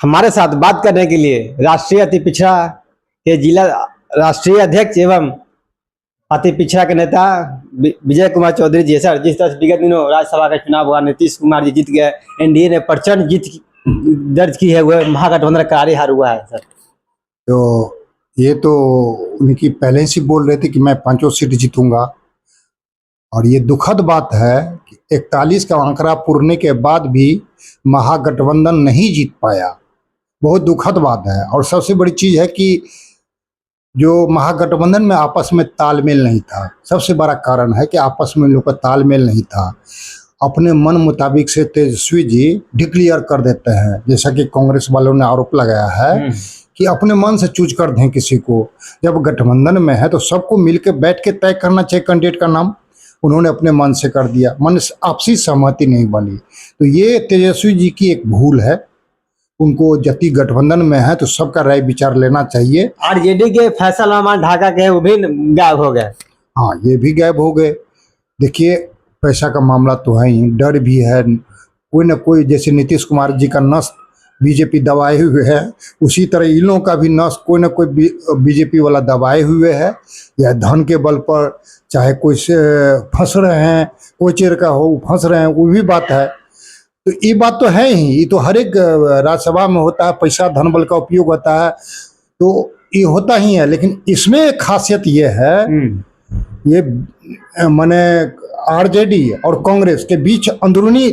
हमारे साथ बात करने के लिए राष्ट्रीय अति पिछड़ा के जिला राष्ट्रीय अध्यक्ष एवं अति पिछड़ा के नेता विजय कुमार चौधरी जी। सर, जिस तरह से विगत दिनों राज्यसभा का चुनाव हुआ, नीतीश कुमार जी जीत गए, एनडीए ने प्रचंड जीत दर्ज की है, वह महागठबंधन करारी हार हुआ है। सर, तो ये तो उनकी पहले से बोल रहे थे कि मैं 5 सीट जीतूंगा, और ये दुखद बात है कि 41 का आंकड़ा पूरने के बाद भी महागठबंधन नहीं जीत पाया। बहुत दुखद बात है। और सबसे बड़ी चीज है कि जो महागठबंधन में आपस में तालमेल नहीं था, सबसे बड़ा कारण है कि आपस में लोग का तालमेल नहीं था। अपने मन मुताबिक से तेजस्वी जी डिक्लेयर कर देते हैं, जैसा कि कांग्रेस वालों ने आरोप लगाया है कि अपने मन से चूज कर दें किसी को। जब गठबंधन में है तो सबको मिलकर बैठ के तय करना चाहिए कैंडिडेट का नाम। उन्होंने अपने मन से कर दिया, मन से आपसी सहमति नहीं बनी। तो ये तेजस्वी जी की एक भूल है। उनको जति गठबंधन में है तो सबका राय विचार लेना चाहिए। आरजेडी के फैसलानामा ढाका के वो भी गायब हो गए। हाँ, ये भी गायब हो गए। देखिए, पैसा का मामला तो है ही, डर भी है। कोई ना कोई, जैसे नीतीश कुमार जी का नस बीजेपी दबाए हुए है, उसी तरह इन लोगों का भी नस कोई ना कोई बीजेपी वाला दबाए हुए है, या धन के बल पर चाहे कोई से फंस रहे हैं, कोई चेर का हो फंस रहे हैं, वो भी बात है। तो ये बात तो है ही, ये तो हर एक राज्यसभा में होता है, पैसा धन बल का उपयोग होता है, तो ये होता ही है। लेकिन इसमें खासियत ये है, ये माने आरजेडी और कांग्रेस के बीच अंदरूनी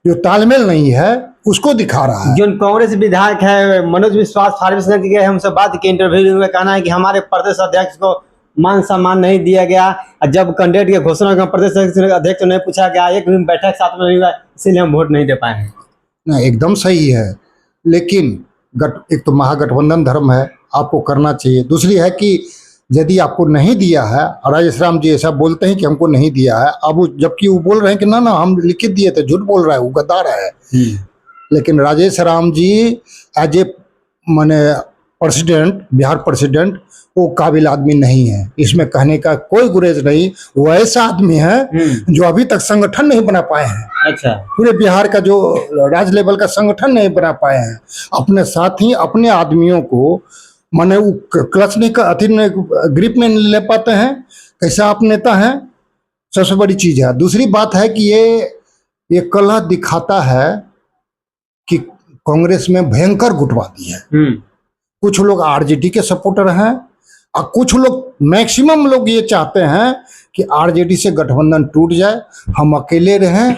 जो तालमेल नहीं है उसको दिखा रहा है। जो कांग्रेस विधायक है मनोज विश्वास फार्मेसी के हमसे बात की इंटरव्यू में कहना है कि हमारे प्रदेश अध्यक्ष को मान सम्मान नहीं दिया गया। जब कैंडिडेट की घोषणा का प्रदेश अध्यक्ष ने पूछा गया, एक भी बैठक साथ में नहीं हुआ, इसीलिए हम वोट नहीं दे पाए हैं। ना, एकदम सही है। लेकिन एक तो महागठबंधन धर्म है, आपको करना चाहिए। दूसरी है कि यदि आपको नहीं दिया है, राजेश राम जी ऐसा बोलते हैं कि हमको नहीं दिया है, अब जबकि वो बोल रहे हैं कि ना हम लिखित दिए थे, झूठ बोल रहा है, वो गद्दार है। लेकिन राजेश राम जी एज ए माने प्रेसिडेंट, बिहार प्रेसिडेंट, वो काबिल आदमी नहीं है, इसमें कहने का कोई गुरेज नहीं। वो ऐसा आदमी है जो अभी तक संगठन नहीं बना पाए हैं। अच्छा, पूरे बिहार का जो राज्य लेवल का संगठन नहीं बना पाए हैं। अपने साथ ही अपने आदमियों को माने वो क्लच नहीं ग्रिप में नहीं ले पाते हैं। कैसा आप नेता हैं, सबसे बड़ी चीज है। दूसरी बात है कि ये कलह दिखाता है कि कांग्रेस में भयंकर गुटबाजी है। कुछ लोग आरजेडी के सपोर्टर हैं और कुछ लोग, मैक्सिमम लोग ये चाहते हैं कि आरजेडी से गठबंधन टूट जाए, हम अकेले रहें।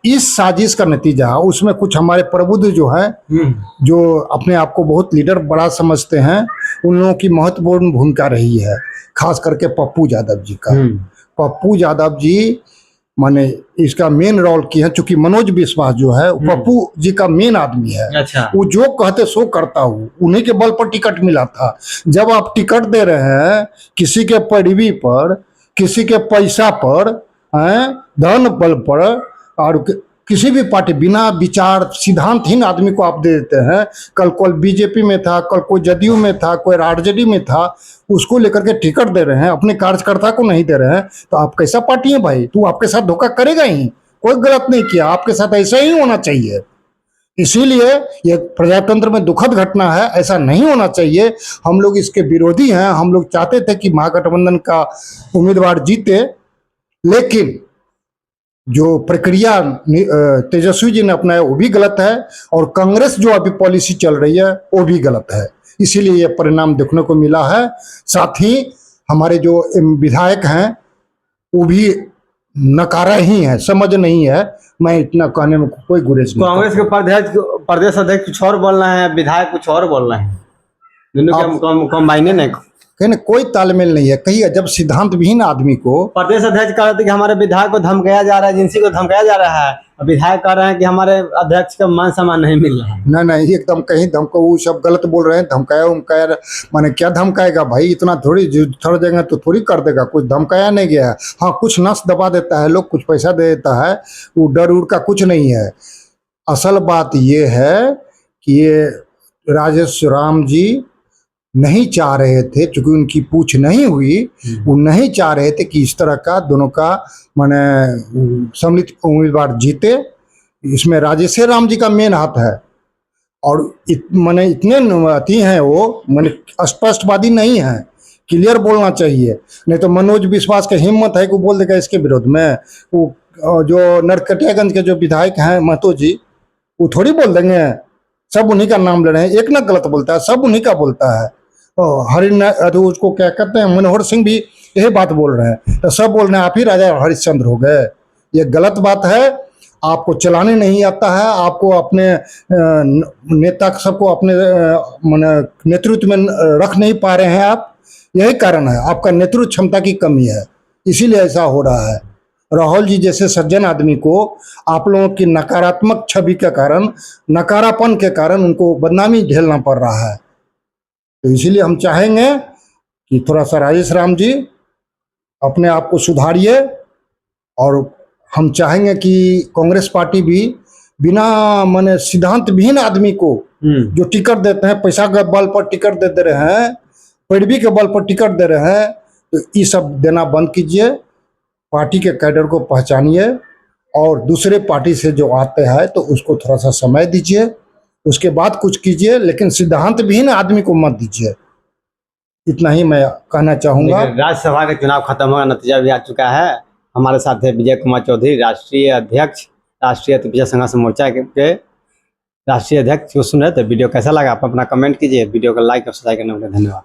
इस साजिश का नतीजा है। उसमें कुछ हमारे प्रबुद्ध जो है, जो अपने आप को बहुत लीडर बड़ा समझते हैं, उन लोगों की महत्वपूर्ण भूमिका रही है। खास करके पप्पू यादव जी का। पप्पू यादव जी माने इसका मेन रोल किया है, चूंकि मनोज विश्वास जो है पप्पू जी का मेन आदमी है। अच्छा। वो जो कहते सो करता हूँ, उन्हीं के बल पर टिकट मिला था। जब आप टिकट दे रहे हैं किसी के पैरवी पर, किसी के पैसा पर, धन बल पर, और किसी भी पार्टी, बिना विचार सिद्धांतहीन आदमी को आप दे देते हैं। कल बीजेपी में था, कल कोई जदयू में था, कोई आरजेडी में था, उसको लेकर के टिकट दे रहे हैं, अपने कार्यकर्ता को नहीं दे रहे हैं, तो आप कैसा पार्टी है भाई? तू आपके साथ धोखा करेगा ही। कोई गलत नहीं किया, आपके साथ ऐसा ही होना चाहिए। इसीलिए ये प्रजातंत्र में दुखद घटना है, ऐसा नहीं होना चाहिए। हम लोग इसके विरोधी हैं। हम लोग चाहते थे कि महागठबंधन का उम्मीदवार जीते, लेकिन जो प्रक्रिया तेजस्वी जी ने अपनाया वो भी गलत है, और कांग्रेस जो अभी पॉलिसी चल रही है वो भी गलत है। इसीलिए ये परिणाम देखने को मिला है। साथ ही हमारे जो विधायक हैं वो भी नकारा ही है, समझ नहीं है। मैं इतना कहने में कोई गुरेज नहीं। कांग्रेस के प्रदेश अध्यक्ष कुछ और बोल रहे हैं, विधायक कुछ और बोल रहे हैं, दोनों के कंबाइन है। कहने कोई तालमेल नहीं है। कहिए, जब सिद्धांत विहीन आदमी को प्रदेश अध्यक्ष कह रहे थे कि हमारे विधायक को धमकाया जा रहा है, एजेंसी को धमकाया जा रहा है, और विधायक कह रहे हैं कि हमारे अध्यक्ष का मान सम्मान नहीं मिल रहा है। नहीं, एकदम कहीं धमको, वो सब गलत बोल रहे हैं। धमकाया माने क्या धमकाएगा भाई? इतना थोड़ी थोड़ा देगा तो थोड़ी कर देगा। कुछ धमकाया नहीं गया। हाँ, कुछ नस दबा देता है लोग, कुछ पैसा दे देता है, वो डर उड़ का कुछ नहीं है। असल बात ये है कि ये राजेश राम जी नहीं चाह रहे थे, चूंकि उनकी पूछ नहीं हुई, वो नहीं चाह रहे थे कि इस तरह का दोनों का माने सम्मिलित उम्मीदवार जीते। इसमें राजेश राम जी का मेन हाथ है। और माने इतने अति हैं वो, माने स्पष्टवादी नहीं है, क्लियर बोलना चाहिए। नहीं तो मनोज विश्वास का हिम्मत है कि वो बोल देगा इसके विरोध में। वो जो नरकटियागंज के जो विधायक हैं महतो जी, वो थोड़ी बोल देंगे सब उन्हीं का नाम ले रहे हैं। एक ना गलत बोलता है, सब उन्हीं का बोलता है। तो उसको क्या कहते हैं, मनोहर सिंह भी यही बात बोल रहे हैं, तो सब बोल रहे हैं आप ही राजा हरिश्चंद्र हो गए। ये गलत बात है। आपको चलाने नहीं आता है, आपको अपने नेता सबको अपने माने नेतृत्व में रख नहीं पा रहे हैं आप। यही कारण है, आपका नेतृत्व क्षमता की कमी है, इसीलिए ऐसा हो रहा है। राहुल जी जैसे सज्जन आदमी को आप लोगों की नकारात्मक छवि के कारण, नकारापन के कारण उनको बदनामी झेलना पड़ रहा है। तो इसीलिए हम चाहेंगे कि थोड़ा सा राजेश राम जी अपने आप को सुधारिए। और हम चाहेंगे कि कांग्रेस पार्टी भी बिना माने सिद्धांत विहीन आदमी को जो टिकट देते हैं, पैसा के बल पर टिकट दे रहे हैं, पैरवी के बल पर टिकट दे रहे हैं, तो ये सब देना बंद कीजिए। पार्टी के कैडर को पहचानिए और दूसरे पार्टी से जो आते हैं तो उसको थोड़ा सा समय दीजिए, उसके बाद कुछ कीजिए, लेकिन सिद्धांत विहीन आदमी को मत दीजिए। इतना ही मैं कहना चाहूँगा। राज्यसभा का चुनाव खत्म होगा, नतीजा भी आ चुका है। हमारे साथ है विजय कुमार चौधरी, राष्ट्रीय अध्यक्ष, राष्ट्रीय अति पिछड़ा संघर्ष मोर्चा के राष्ट्रीय अध्यक्ष। जो सुन रहे थे वीडियो कैसा लगा आप अपना कमेंट कीजिए, वीडियो को लाइक और सब्सक्राइब करने के लिए धन्यवाद।